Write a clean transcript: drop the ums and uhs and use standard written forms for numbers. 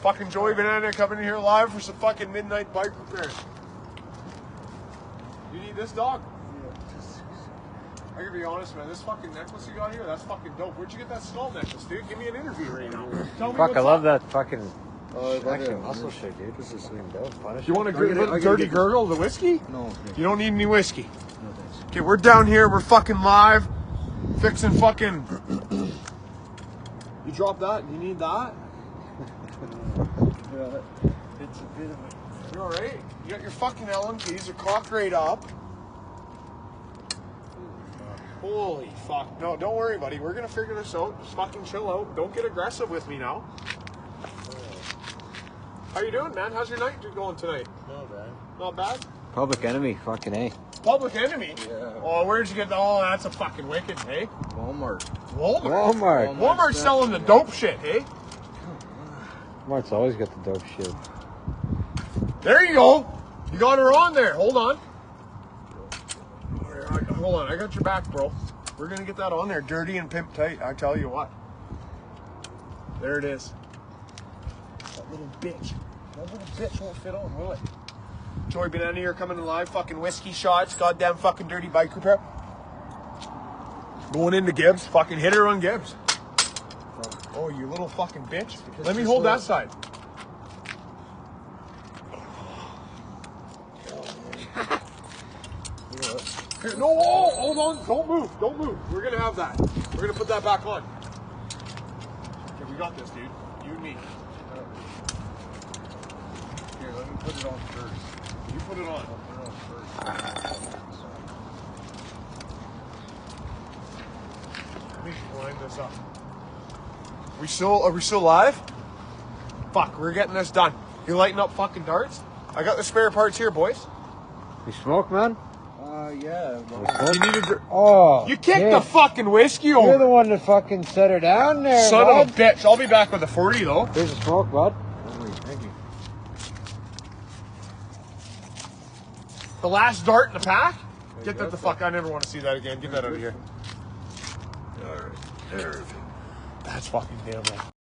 Fucking Joey Banana coming in here live for some fucking midnight bike repair. You need this, dog? I gotta be honest, man. This fucking necklace you got here, that's fucking dope. Where'd you get that skull necklace, dude? Give me an interview right now. Tell me Fuck, I love up. that fucking action muscle shit, dude. This is fucking dope. You want a little dirty gurgle of the whiskey? No. You don't need any whiskey. No thanks. Okay, we're down here. We're fucking live. Fixing fucking... You drop that? You need that? It's a bit of a... You alright? You got your fucking LMPs. You're cocked right up. Holy fuck. No, don't worry, buddy. We're gonna figure this out. Just fucking chill out. Don't get aggressive with me now. How you doing, man? How's your night going tonight? Not bad. Not bad? Public Enemy, fucking A. Public Enemy? Yeah. Oh, where'd you get the... Oh, that's a fucking wicked, hey? Walmart. Walmart? Walmart. Walmart's selling the dope shit, hey? Walmart's always got the dope shit. There you go. You got her on there. Hold on. Hold on. I got your back, bro. We're going to get that on there. Dirty and pimp tight. I tell you what. There it is. That little bitch. That little bitch won't fit on, will it? Joey Banana here coming live. Fucking whiskey shots. Goddamn fucking dirty bike repair. Going into Gibbs. Fucking hit her on Gibbs. Oh, you little fucking bitch. Let me hold that side. Here, no, oh, hold on. Don't move. Don't move. We're going to have that. We're going to put that back on. Okay, we got this, dude. You and me. Here, let me put it on first. You put it on. I'll put it on first. Let me line this up. Are we still live? Fuck, we're getting this done. You lighting up fucking darts? I got the spare parts here, boys. You smoke, man? Yeah. You need a... Oh. You kicked shit. the fucking whiskey over. You're the one that fucking set her down there, Son bud. of a bitch. I'll be back with the 40, though. Here's a smoke, bud. Thank you. The last dart in the pack? Get that the fuck. I never want to see that again. Get that out of here. All right. There. That's fucking damn right.